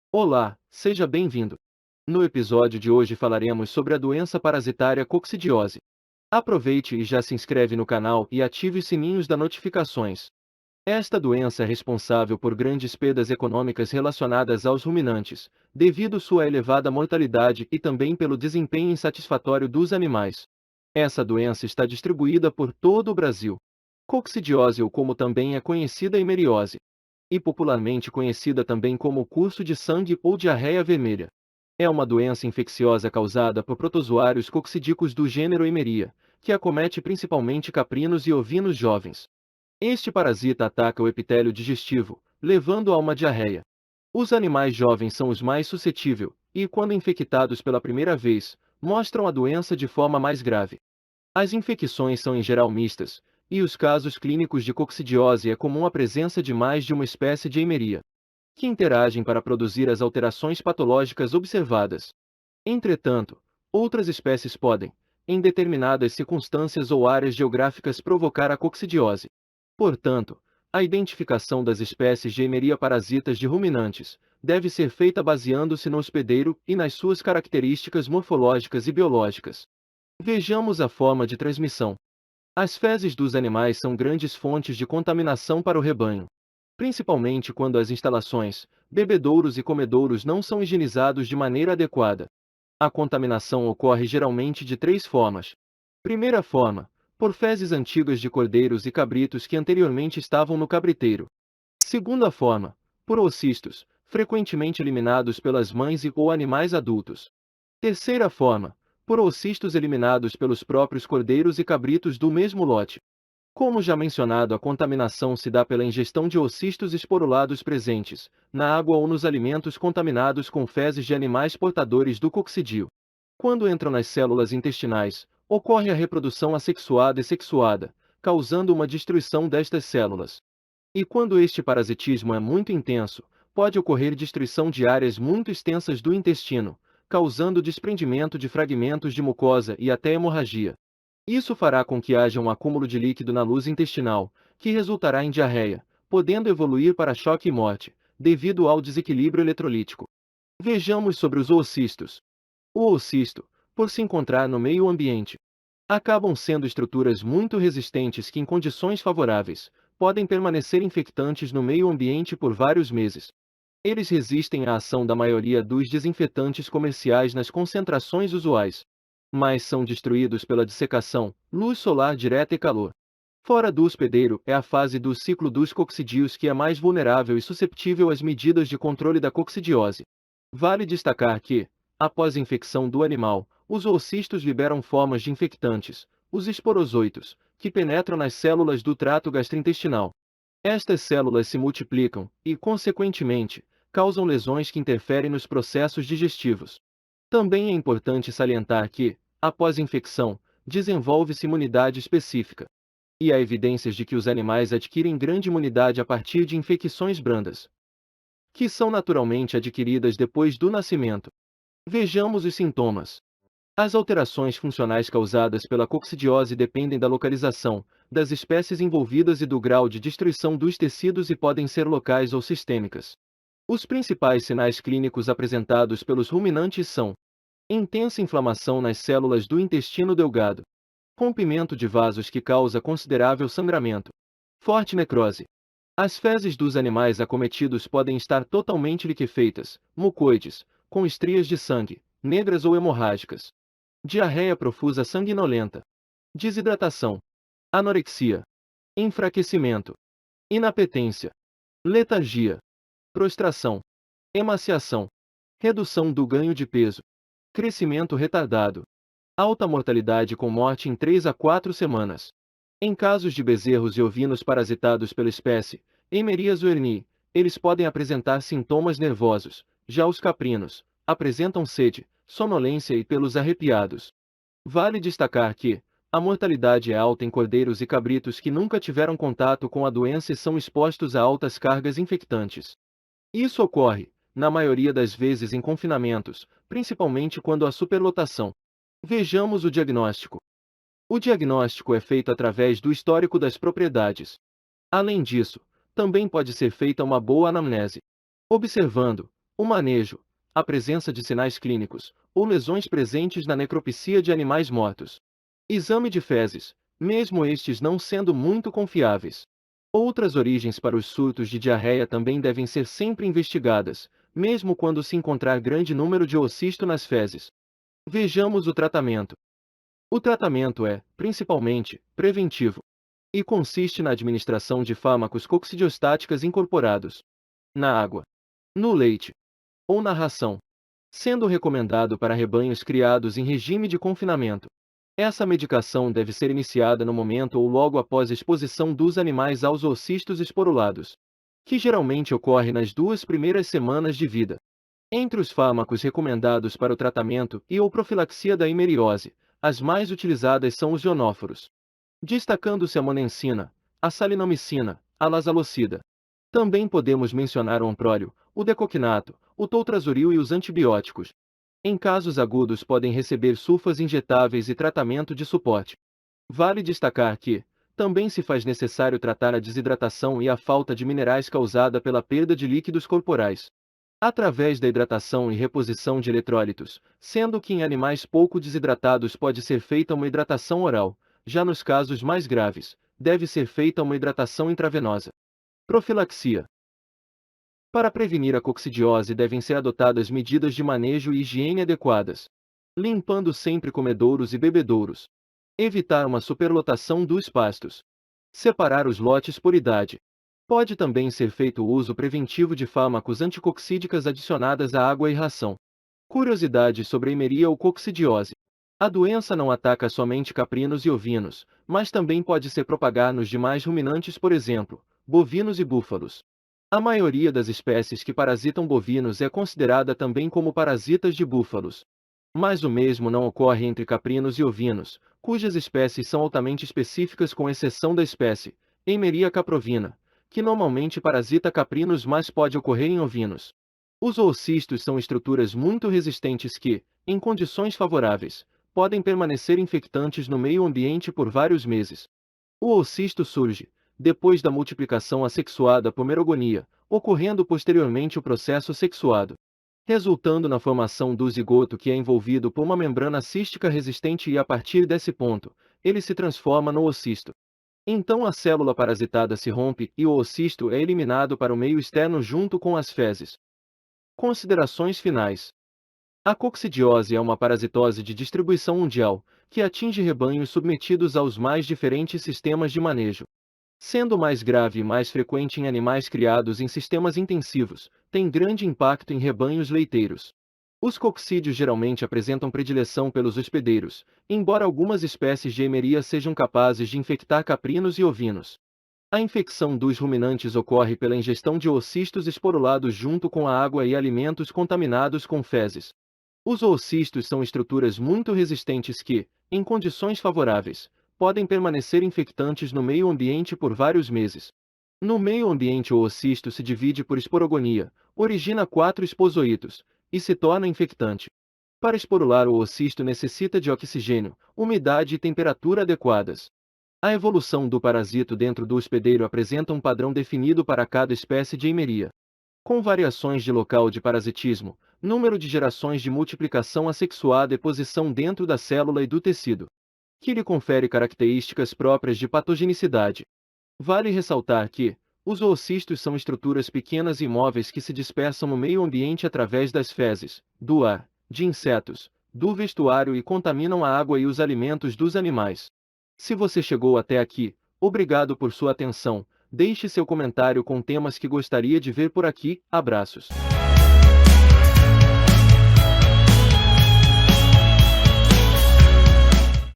Olá, seja bem-vindo. No episódio de hoje falaremos sobre a doença parasitária coccidiose. Aproveite e já se inscreve no canal e ative os sininhos das notificações. Esta doença é responsável por grandes perdas econômicas relacionadas aos ruminantes, devido sua elevada mortalidade e também pelo desempenho insatisfatório dos animais. Essa doença está distribuída por todo o Brasil. Coccidiose, ou como também é conhecida, hemeriose, e popularmente conhecida também como curso de sangue ou diarreia vermelha. É uma doença infecciosa causada por protozoários coccidicos do gênero Emeria, que acomete principalmente caprinos e ovinos jovens. Este parasita ataca o epitélio digestivo, levando a uma diarreia. Os animais jovens são os mais suscetíveis, e quando infectados pela primeira vez, mostram a doença de forma mais grave. As infecções são em geral mistas, e os casos clínicos de coccidiose é comum a presença de mais de uma espécie de Emeria, que interagem para produzir as alterações patológicas observadas. Entretanto, outras espécies podem, em determinadas circunstâncias ou áreas geográficas, provocar a coccidiose. Portanto, a identificação das espécies de Emeria parasitas de ruminantes deve ser feita baseando-se no hospedeiro e nas suas características morfológicas e biológicas. Vejamos a forma de transmissão. As fezes dos animais são grandes fontes de contaminação para o rebanho, principalmente quando as instalações, bebedouros e comedouros não são higienizados de maneira adequada. A contaminação ocorre geralmente de três formas. Primeira forma, por fezes antigas de cordeiros e cabritos que anteriormente estavam no cabriteiro. Segunda forma, por oocistos, frequentemente eliminados pelas mães e ou animais adultos. Terceira forma, por oocistos eliminados pelos próprios cordeiros e cabritos do mesmo lote. Como já mencionado, a contaminação se dá pela ingestão de oocistos esporulados presentes na água ou nos alimentos contaminados com fezes de animais portadores do coccidio. Quando entram nas células intestinais, ocorre a reprodução assexuada e sexuada, causando uma destruição destas células. E quando este parasitismo é muito intenso, pode ocorrer destruição de áreas muito extensas do intestino, causando desprendimento de fragmentos de mucosa e até hemorragia. Isso fará com que haja um acúmulo de líquido na luz intestinal, que resultará em diarreia, podendo evoluir para choque e morte, devido ao desequilíbrio eletrolítico. Vejamos sobre os oocistos. O oocisto, por se encontrar no meio ambiente, acabam sendo estruturas muito resistentes que, em condições favoráveis, podem permanecer infectantes no meio ambiente por vários meses. Eles resistem à ação da maioria dos desinfetantes comerciais nas concentrações usuais, mas são destruídos pela dissecação, luz solar direta e calor. Fora do hospedeiro é a fase do ciclo dos coccidios que é mais vulnerável e susceptível às medidas de controle da coccidiose. Vale destacar que, após a infecção do animal, os oocistos liberam formas de infectantes, os esporozoitos, que penetram nas células do trato gastrointestinal. Estas células se multiplicam e, consequentemente, causam lesões que interferem nos processos digestivos. Também é importante salientar que, após a infecção, desenvolve-se imunidade específica. E há evidências de que os animais adquirem grande imunidade a partir de infecções brandas, que são naturalmente adquiridas depois do nascimento. Vejamos os sintomas. As alterações funcionais causadas pela coccidiose dependem da localização, das espécies envolvidas e do grau de destruição dos tecidos e podem ser locais ou sistêmicas. Os principais sinais clínicos apresentados pelos ruminantes são: intensa inflamação nas células do intestino delgado, rompimento de vasos que causa considerável sangramento, forte necrose. As fezes dos animais acometidos podem estar totalmente liquefeitas, mucoides, com estrias de sangue, negras ou hemorrágicas. Diarreia profusa sanguinolenta. Desidratação. Anorexia. Enfraquecimento. Inapetência. Letargia. Prostração. Emaciação. Redução do ganho de peso. Crescimento retardado. Alta mortalidade com morte em 3 a 4 semanas. Em casos de bezerros e ovinos parasitados pela espécie Emeria zoerni, eles podem apresentar sintomas nervosos. Já os caprinos apresentam sede, sonolência e pelos arrepiados. Vale destacar que a mortalidade é alta em cordeiros e cabritos que nunca tiveram contato com a doença e são expostos a altas cargas infectantes. Isso ocorre, na maioria das vezes, em confinamentos, principalmente quando há superlotação. Vejamos o diagnóstico. O diagnóstico é feito através do histórico das propriedades. Além disso, também pode ser feita uma boa anamnese, observando O manejo, a presença de sinais clínicos, ou lesões presentes na necropsia de animais mortos. Exame de fezes, mesmo estes não sendo muito confiáveis. Outras origens para os surtos de diarreia também devem ser sempre investigadas, mesmo quando se encontrar grande número de oocisto nas fezes. Vejamos o tratamento. O tratamento é, principalmente, preventivo e consiste na administração de fármacos coccidiostáticos incorporados na água, no leite ou na ração, sendo recomendado para rebanhos criados em regime de confinamento. Essa medicação deve ser iniciada no momento ou logo após a exposição dos animais aos oocistos esporulados, que geralmente ocorre nas 2 primeiras semanas de vida. Entre os fármacos recomendados para o tratamento e ou profilaxia da hemeriose, as mais utilizadas são os ionóforos, destacando-se a monensina, a salinomicina, a lazalocida. Também podemos mencionar o amprólio, o decoquinato, o toltrazuril e os antibióticos. Em casos agudos podem receber sulfas injetáveis e tratamento de suporte. Vale destacar que, também se faz necessário tratar a desidratação e a falta de minerais causada pela perda de líquidos corporais, através da hidratação e reposição de eletrólitos, sendo que em animais pouco desidratados pode ser feita uma hidratação oral, já nos casos mais graves, deve ser feita uma hidratação intravenosa. Profilaxia. Para prevenir a coccidiose devem ser adotadas medidas de manejo e higiene adequadas, limpando sempre comedouros e bebedouros. Evitar uma superlotação dos pastos. Separar os lotes por idade. Pode também ser feito o uso preventivo de fármacos anticoccídicas adicionadas à água e ração. Curiosidades sobre a hemeria ou coccidiose. A doença não ataca somente caprinos e ovinos, mas também pode se propagar nos demais ruminantes, por exemplo, bovinos e búfalos. A maioria das espécies que parasitam bovinos é considerada também como parasitas de búfalos. Mas o mesmo não ocorre entre caprinos e ovinos, cujas espécies são altamente específicas com exceção da espécie, Eimeria caprovina, que normalmente parasita caprinos mas pode ocorrer em ovinos. Os oocistos são estruturas muito resistentes que, em condições favoráveis, podem permanecer infectantes no meio ambiente por vários meses. O oocisto surge, depois da multiplicação assexuada por merogonia, ocorrendo posteriormente o processo sexuado, resultando na formação do zigoto que é envolvido por uma membrana cística resistente e a partir desse ponto, ele se transforma no oocisto. Então a célula parasitada se rompe e o oocisto é eliminado para o meio externo junto com as fezes. Considerações finais. A coccidiose é uma parasitose de distribuição mundial, que atinge rebanhos submetidos aos mais diferentes sistemas de manejo. Sendo mais grave e mais frequente em animais criados em sistemas intensivos, tem grande impacto em rebanhos leiteiros. Os coccídeos geralmente apresentam predileção pelos hospedeiros, embora algumas espécies de Eimeria sejam capazes de infectar caprinos e ovinos. A infecção dos ruminantes ocorre pela ingestão de oocistos esporulados junto com a água e alimentos contaminados com fezes. Os oocistos são estruturas muito resistentes que, em condições favoráveis, podem permanecer infectantes no meio ambiente por vários meses. No meio ambiente o oocisto se divide por esporogonia, origina 4 esposoítos, e se torna infectante. Para esporular o oocisto necessita de oxigênio, umidade e temperatura adequadas. A evolução do parasito dentro do hospedeiro apresenta um padrão definido para cada espécie de Eimeria, com variações de local de parasitismo, número de gerações de multiplicação assexuada e posição dentro da célula e do tecido, que lhe confere características próprias de patogenicidade. Vale ressaltar que, os oocistos são estruturas pequenas e imóveis que se dispersam no meio ambiente através das fezes, do ar, de insetos, do vestuário e contaminam a água e os alimentos dos animais. Se você chegou até aqui, obrigado por sua atenção. Deixe seu comentário com temas que gostaria de ver por aqui. Abraços.